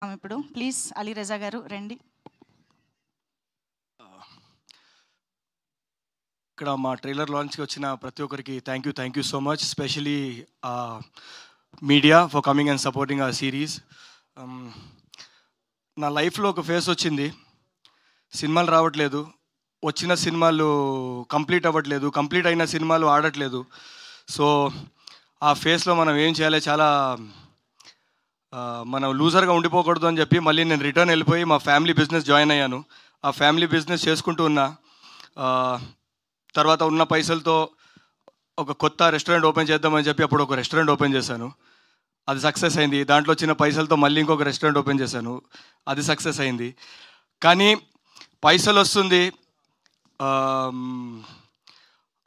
ఇప్పుడు ప్లీజ్ అలీ రజా గారు రండి. ఇక్కడ మా ట్రైలర్ లాంచ్కి వచ్చిన ప్రతి ఒక్కరికి thank you so much, especially media for coming and supporting ఆ సిరీస్. నా లైఫ్లో ఒక ఫేస్ వచ్చింది, సినిమాలు రావట్లేదు, వచ్చిన సినిమాలు కంప్లీట్ అవ్వట్లేదు, కంప్లీట్ అయిన సినిమాలు ఆడట్లేదు. సో ఆ ఫేస్లో మనం ఏం చేయాలి, చాలా మనం లూజర్గా ఉండిపోకూడదు అని చెప్పి మళ్ళీ నేను రిటర్న్ వెళ్ళిపోయి మా ఫ్యామిలీ బిజినెస్ జాయిన్ అయ్యాను. ఆ ఫ్యామిలీ బిజినెస్ చేసుకుంటూ ఉన్నా. తర్వాత ఉన్న పైసలతో ఒక కొత్త రెస్టారెంట్ ఓపెన్ చేద్దామని చెప్పి అప్పుడు ఒక రెస్టారెంట్ ఓపెన్ చేశాను, అది సక్సెస్ అయింది. దాంట్లో వచ్చిన పైసలతో మళ్ళీ ఇంకొక రెస్టారెంట్ ఓపెన్ చేశాను, అది సక్సెస్ అయింది. కానీ పైసలు వస్తుంది,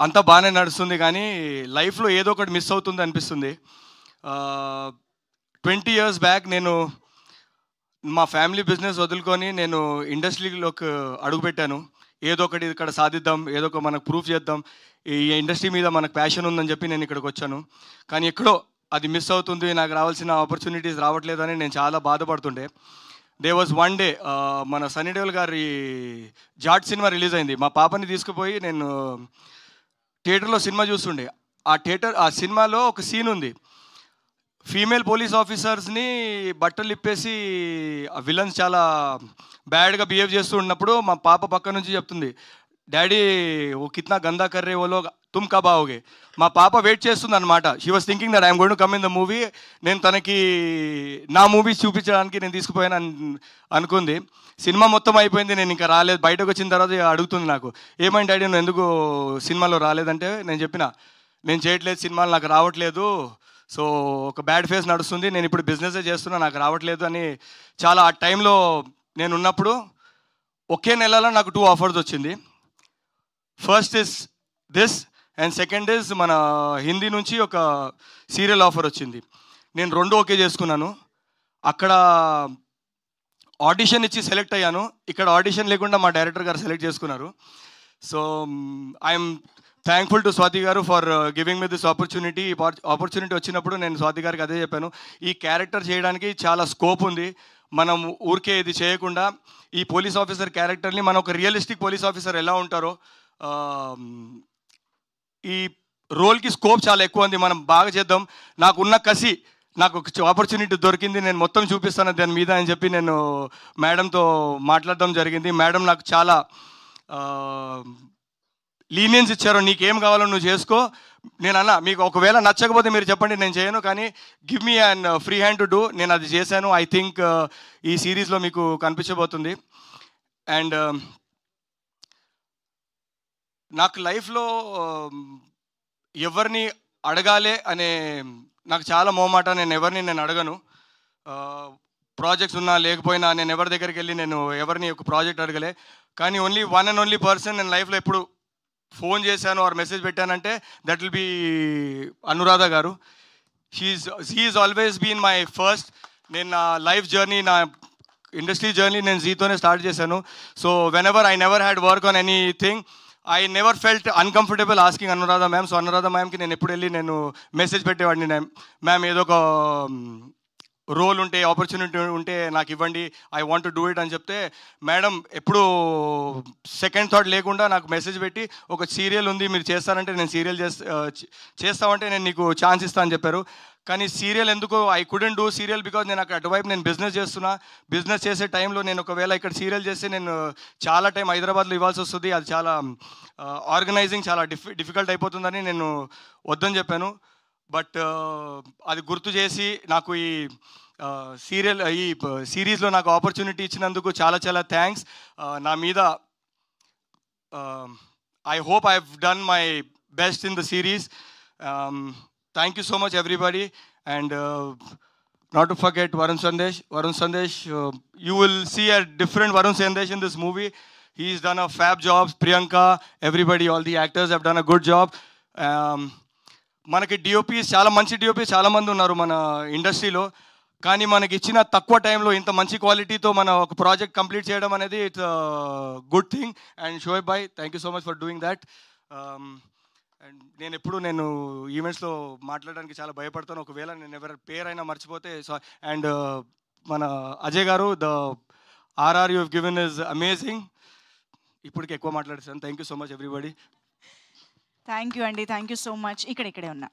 అంతా బాగానే నడుస్తుంది, కానీ లైఫ్లో ఏదో ఒకటి మిస్ అవుతుంది అనిపిస్తుంది. 20 years బ్యాక్ నేను మా ఫ్యామిలీ బిజినెస్ వదులుకొని నేను ఇండస్ట్రీలోకి అడుగుపెట్టాను. ఏదో ఒకటి ఇక్కడ సాధిద్దాం, ఏదో ఒక మనకు ప్రూఫ్ చేద్దాం, ఈ ఇండస్ట్రీ మీద మనకు ప్యాషన్ ఉందని చెప్పి నేను ఇక్కడికి వచ్చాను. కానీ ఎక్కడో అది మిస్ అవుతుంది, నాకు రావాల్సిన ఆపర్చునిటీస్ రావట్లేదని నేను చాలా బాధపడుతుండే. దే వాజ్ వన్ డే, మన సన్నీ దేఓల్ గారి జాట్ సినిమా రిలీజ్ అయింది. మా పాపని తీసుకుపోయి నేను థియేటర్లో సినిమా చూస్తుండే. ఆ సినిమాలో ఒక సీన్ ఉంది, ఫీమేల్ పోలీస్ ఆఫీసర్స్ని బట్టలు ఇప్పేసి విలన్స్ చాలా బ్యాడ్గా బిహేవ్ చేస్తూ ఉన్నప్పుడు మా పాప పక్క నుంచి చెప్తుంది, డాడీ ఓ కిత్నా గందా కర్రే ఓలో తుమ్ కబ్ ఆఓగే. మా పాప వెయిట్ చేస్తుంది అనమాట. She was thinking that I'm going to come in the movie. నేను తనకి నా మూవీస్ చూపించడానికి నేను తీసుకుపోయాను అనుకుంది. సినిమా మొత్తం అయిపోయింది, నేను ఇంకా రాలేదు. బయటకు వచ్చిన తర్వాత అడుగుతుంది నాకు, ఏమైంది డాడీ నువ్వు ఎందుకు సినిమాలో రాలేదంటే నేను చెప్పిన, నేను చేయట్లేదు సినిమాలు, నాకు రావట్లేదు, సో ఒక బ్యాడ్ ఫేస్ నడుస్తుంది, నేను ఇప్పుడు బిజినెసే చేస్తున్నా, నాకు రావట్లేదు అని. చాలా ఆ టైంలో నేను ఉన్నప్పుడు ఒకే నెలలో నాకు 2 ఆఫర్స్ వచ్చింది. First is this and second is మన హిందీ నుంచి ఒక సీరియల్ ఆఫర్ వచ్చింది. నేను 2 ఓకే చేసుకున్నాను. అక్కడ ఆడిషన్ ఇచ్చి సెలెక్ట్ అయ్యాను, ఇక్కడ ఆడిషన్ లేకుండా మా డైరెక్టర్ గారు సెలెక్ట్ చేసుకున్నారు. So I'm thankful to Swathi గారు for giving me this opportunity. Opportunity వచ్చినప్పుడు నేను స్వాతి గారికి అదే చెప్పాను, ఈ క్యారెక్టర్ చేయడానికి చాలా స్కోప్ ఉంది, మనం ఊరికే ఇది చేయకుండా ఈ పోలీస్ ఆఫీసర్ క్యారెక్టర్ని మనం ఒక రియలిస్టిక్ పోలీస్ ఆఫీసర్ ఎలా ఉంటారో, ఈ రోల్కి స్కోప్ చాలా ఎక్కువ ఉంది, మనం బాగా చేద్దాం, నాకున్న కసి, నాకు ఒక ఆపర్చునిటీ దొరికింది, నేను మొత్తం చూపిస్తాను దాని మీద అని చెప్పి నేను మేడంతో మాట్లాడడం జరిగింది. మేడం నాకు చాలా లీనియన్స్ ఇచ్చారు, నీకేం కావాలో నువ్వు చేసుకో. నేను అన్నా, మీకు ఒకవేళ నచ్చకపోతే మీరు చెప్పండి, నేను చేయను, కానీ give me and free hand to do. నేను అది చేశాను. ఐ థింక్ ఈ సిరీస్లో మీకు కనిపించబోతుంది. అండ్ నాకు లైఫ్లో ఎవరిని అడగాలి అనే నాకు చాలా మోమాట, నేను ఎవరిని నేను అడగను. ప్రాజెక్ట్స్ ఉన్నా లేకపోయినా నేను ఎవరి దగ్గరికి వెళ్ళి నేను ఎవరిని ఒక ప్రాజెక్ట్ అడగలే. కానీ only one and only person నేను లైఫ్లో ఎప్పుడు ఫోన్ చేశాను ఆర్ మెసేజ్ పెట్టానంటే దట్ విల్ బీ అనురాధ గారు. She is always been my first. నేను నా లైఫ్ జర్నీ, నా ఇండస్ట్రీ జర్నీ నేను జీతోనే స్టార్ట్ చేశాను. So whenever I never had work on anything, I never felt uncomfortable asking Anuradha ma'am. So Anuradha మ్యామ్కి నేను ఎప్పుడు వెళ్ళి నేను మెసేజ్ పెట్టేవాడిని, మ్యామ్ ఏదో ఒక రోల్ ఉంటే, ఆపర్చునిటీ ఉంటే నాకు ఇవ్వండి, I want to do it అని చెప్తే మేడం ఎప్పుడు సెకండ్ థాట్ లేకుండా నాకు మెసేజ్ పెట్టి, ఒక సీరియల్ ఉంది మీరు చేస్తానంటే నేను సీరియల్ చేస్తామంటే నేను నీకు ఛాన్స్ ఇస్తాను అని చెప్పారు. కానీ సీరియల్ ఎందుకు I couldn't do serial because నేను అక్కడ అటువైపు నేను బిజినెస్ చేస్తున్నా. బిజినెస్ చేసే టైంలో నేను ఒకవేళ ఇక్కడ సీరియల్ చేస్తే నేను చాలా టైం హైదరాబాద్లో ఇవ్వాల్సి వస్తుంది, అది చాలా ఆర్గనైజింగ్ చాలా డిఫికల్ట్ అయిపోతుందని నేను వద్దని చెప్పాను. బట్ అది గుర్తు చేసి నాకు ఈ సిరీస్లో నాకు ఆపర్చునిటీ ఇచ్చినందుకు చాలా చాలా థ్యాంక్స్. నా మీద I hope I have done my best in the series. Thank you so much everybody. And not to forget Varun Sandesh, you will see a different Varun Sandesh in this movie. He's done a fab job. Priyanka, everybody, all the actors have done a good job. మనకి DOPs చాలా మంచి DOPs చాలామంది ఉన్నారు మన ఇండస్ట్రీలో, కానీ మనకి ఇచ్చిన తక్కువ టైంలో ఇంత మంచి క్వాలిటీతో మన ఒక ప్రాజెక్ట్ కంప్లీట్ చేయడం అనేది it's good thing. And Shoaib Bhai, thank you so much for doing that. And నేను ఈవెంట్స్లో మాట్లాడడానికి చాలా భయపడతాను, ఒకవేళ నేను ఎవరి పేరైనా మర్చిపోతే. సో అండ్ మన అజయ్ గారు, the RR you given is amazing. ఇప్పటికి ఎక్కువ మాట్లాడేసాను. Thank you so much everybody. Thank you అండి, థ్యాంక్ యూ సో మచ్. ఇక్కడే ఉన్నా.